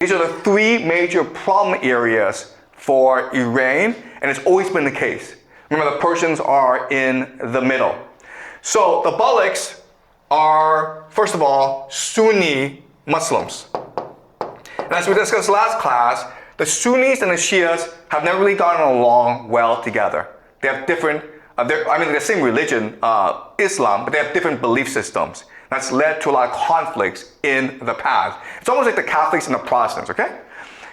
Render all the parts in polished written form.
These are the three major problem areas for Iran, and it's always been the case. Remember, the Persians are in the middle. So the Balochs are, first of all, Sunni Muslims. And as we discussed last class, the Sunnis and the Shias have never really gotten along well together. They have different, they're the same religion, Islam, but they have different belief systems. That's led to a lot of conflicts in the past. It's almost like the Catholics and the Protestants, okay?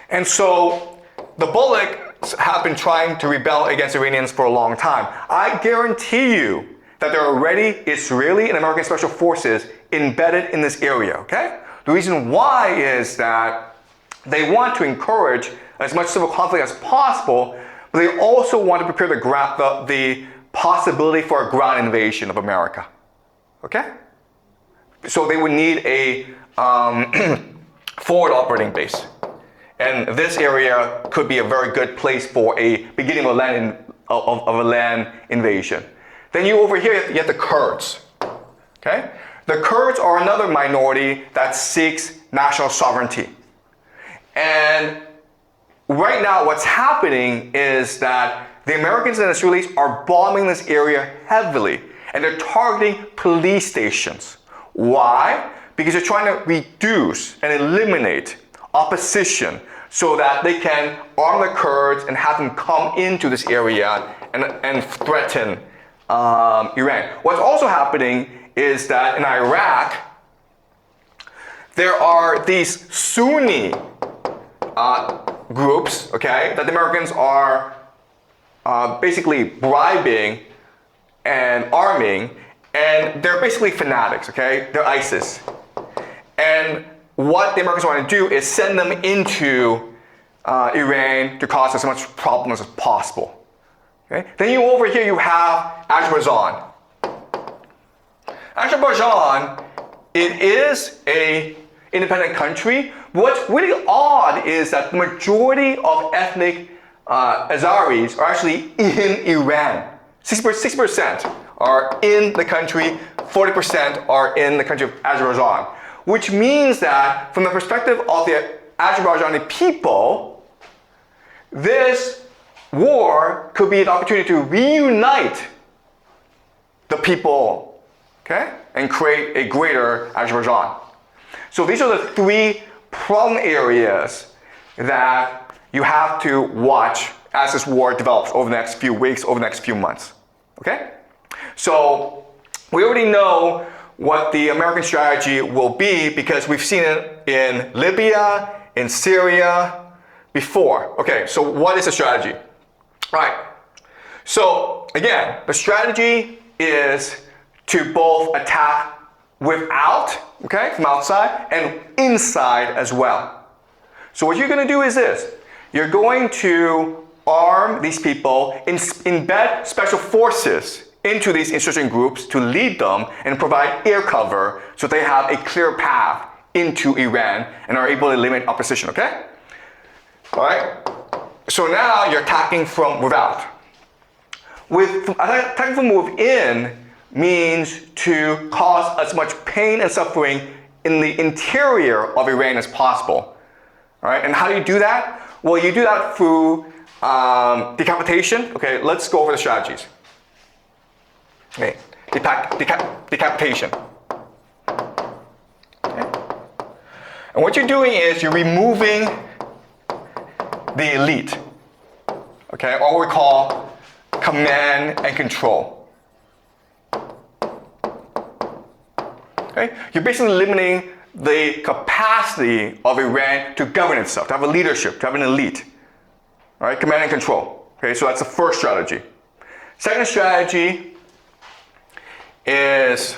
And so the Balochs have been trying to rebel against Iranians for a long time. I guarantee you that there are already Israeli and American special forces embedded in this area, okay? The reason why is that they want to encourage as much civil conflict as possible, but they also want to prepare the possibility for a ground invasion of America, okay? So they would need a forward operating base. And this area could be a very good place for a beginning of a land invasion. Then over here, you have the Kurds, okay? The Kurds are another minority that seeks national sovereignty. And right now, what's happening is that the Americans and Israelis are bombing this area heavily, and they're targeting police stations. Why? Because they're trying to reduce and eliminate opposition so that they can arm the Kurds and have them come into this area and threaten Iran. What's also happening is that in Iraq, there are these Sunni groups, okay, that the Americans are basically bribing and arming, and they're basically fanatics, okay? They're ISIS. And what the Americans want to do is send them into Iran to cause as much problems as possible. Okay? Then over here you have Azerbaijan. Azerbaijan, it is an independent country. What's really odd is that the majority of ethnic Azeris are actually in Iran. 6% are in the country, 40% are in the country of Azerbaijan. Which means that from the perspective of the Azerbaijani people, this war could be an opportunity to reunite the people, okay, and create a greater Azerbaijan. So these are the three problem areas that you have to watch as this war develops over the next few weeks, over the next few months, okay? So we already know what the American strategy will be because we've seen it in Libya, in Syria before. Okay, so what is the strategy? All right, so again, the strategy is to both attack without, okay, from outside, and inside as well. So what you're going to do is this. You're going to arm these people, embed special forces into these insurgent groups to lead them and provide air cover so they have a clear path into Iran and are able to eliminate opposition, okay? All right? So now you're attacking from without. Attacking from within means to cause as much pain and suffering in the interior of Iran as possible. All right? And how do you do that? Well, you do that through decapitation. Okay, let's go over the strategies. Okay, decapitation. Okay. And what you're doing is you're removing the elite, okay, or what we call command and control. Okay, you're basically eliminating the capacity of Iran to govern itself, to have a leadership, to have an elite. All right, command and control. Okay, so that's the first strategy. Second strategy is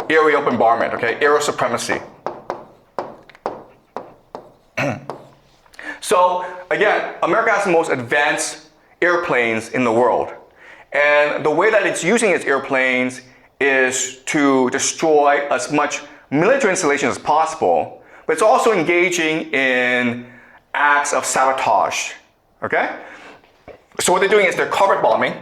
aerial bombardment, okay, aerial supremacy. So again, America has the most advanced airplanes in the world. And the way that it's using its airplanes is to destroy as much military installations as possible, but it's also engaging in acts of sabotage, okay? So what they're doing is they're carpet bombing.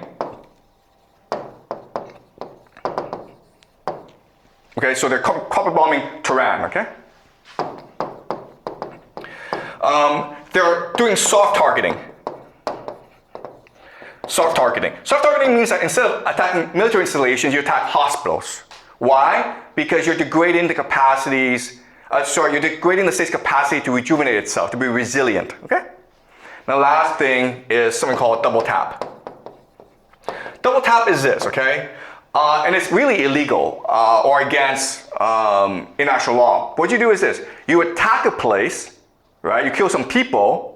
Okay, so they're carpet bombing Tehran, okay? they're doing soft targeting. Soft targeting. Soft targeting means that instead of attacking military installations, you attack hospitals. Why? Because you're degrading the capacities, you're degrading the state's capacity to rejuvenate itself, to be resilient, okay? The last thing is something called double tap. Double tap is this, okay? And it's really illegal or against international law. What you do is this. You attack a place, right? You kill some people,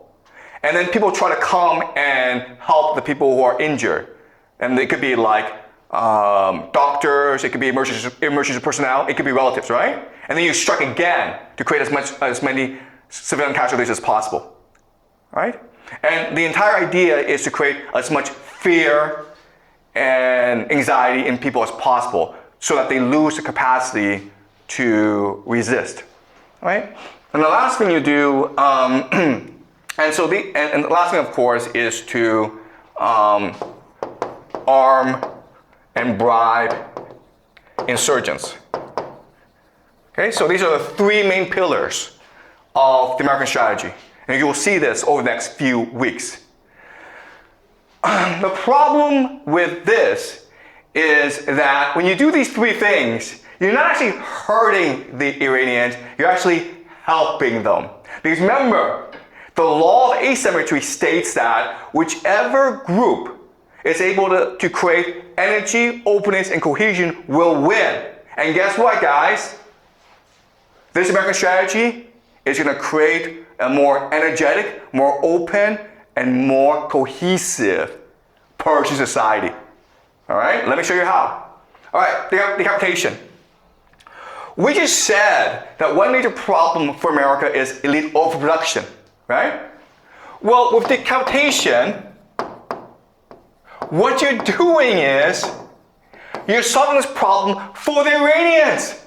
and then people try to come and help the people who are injured. And it could be like doctors, it could be emergency personnel, it could be relatives, right? And then you strike again to create as many civilian casualties as possible, right? And the entire idea is to create as much fear and anxiety in people as possible so that they lose the capacity to resist, right? And the last thing you do, and the last thing, of course, is to arm and bribe insurgents. Okay, so these are the three main pillars of the American strategy. And you will see this over the next few weeks. The problem with this is that when you do these three things, you're not actually hurting the Iranians, you're actually helping them. Because remember, the law of asymmetry states that whichever group is able to create energy, openness, and cohesion will win. And guess what, guys? This American strategy is going to create a more energetic, more open, and more cohesive Persian society. All right, let me show you how. All right, decapitation. We just said that one major problem for America is elite overproduction, right? Well, with decapitation, what you're doing is you're solving this problem for the Iranians,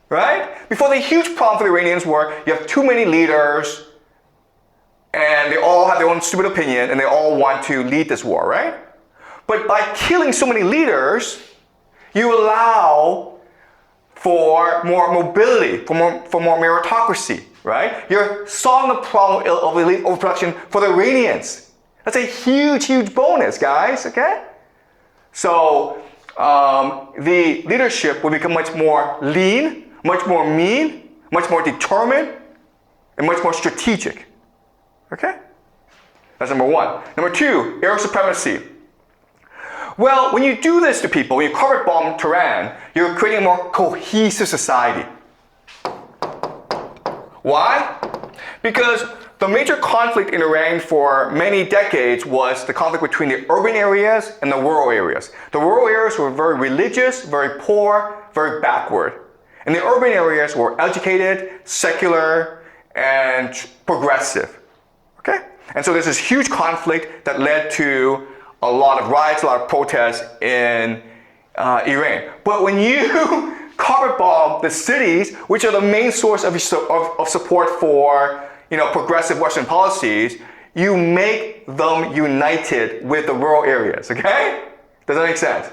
right? Before, the huge problem for the Iranians were you have too many leaders and they all have their own stupid opinion and they all want to lead this war, right? But by killing so many leaders, you allow for more mobility, for more meritocracy, right? You're solving the problem of elite overproduction for the Iranians. That's a huge, huge bonus, guys, okay? So the leadership will become much more lean, much more mean, much more determined, and much more strategic, okay? That's number one. Number two, air supremacy. Well, when you do this to people, when you carpet bomb Tehran, you're creating a more cohesive society. Why? Because the major conflict in Iran for many decades was the conflict between the urban areas and the rural areas. The rural areas were very religious, very poor, very backward. And the urban areas were educated, secular, and progressive. Okay? And so there's this huge conflict that led to a lot of riots, a lot of protests in Iran. But when you carpet bomb the cities, which are the main source of support for progressive Western policies, you make them united with the rural areas, okay? Does that make sense?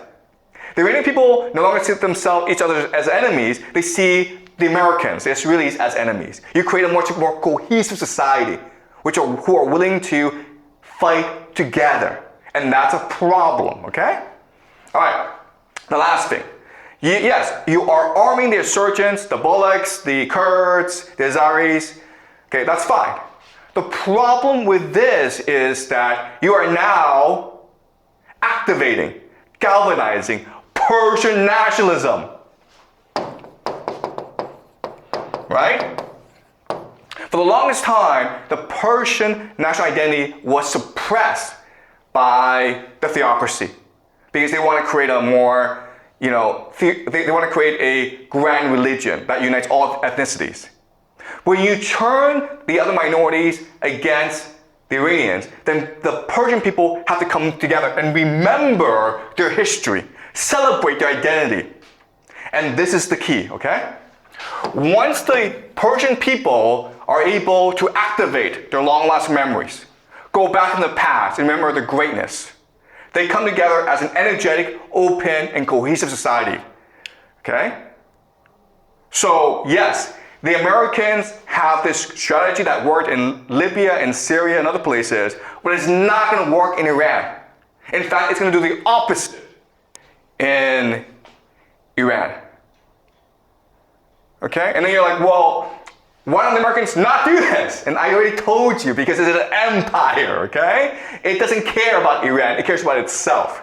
The Iranian people no longer see each other as enemies, they see the Americans, the Israelis as enemies. You create a much more cohesive society, who are willing to fight together. And that's a problem, okay? All right, the last thing. Yes, you are arming the insurgents, the Bullocks, the Kurds, the Azeris. Okay, that's fine. The problem with this is that you are now activating, galvanizing Persian nationalism. Right? For the longest time, the Persian national identity was suppressed by the theocracy because they want to create a more, they want to create a grand religion that unites all ethnicities. When you turn the other minorities against the Iranians, then the Persian people have to come together and remember their history, celebrate their identity. And this is the key, okay? Once the Persian people are able to activate their long-lasting memories, go back in the past and remember their greatness, they come together as an energetic, open, and cohesive society, okay? So yes, The Americans have this strategy that worked in Libya and Syria and other places, but it's not going to work in Iran. In fact, it's going to do the opposite in Iran. Okay? And then you're like, well, why don't the Americans not do this? And I already told you, because it's an empire, okay? It doesn't care about Iran, it cares about itself.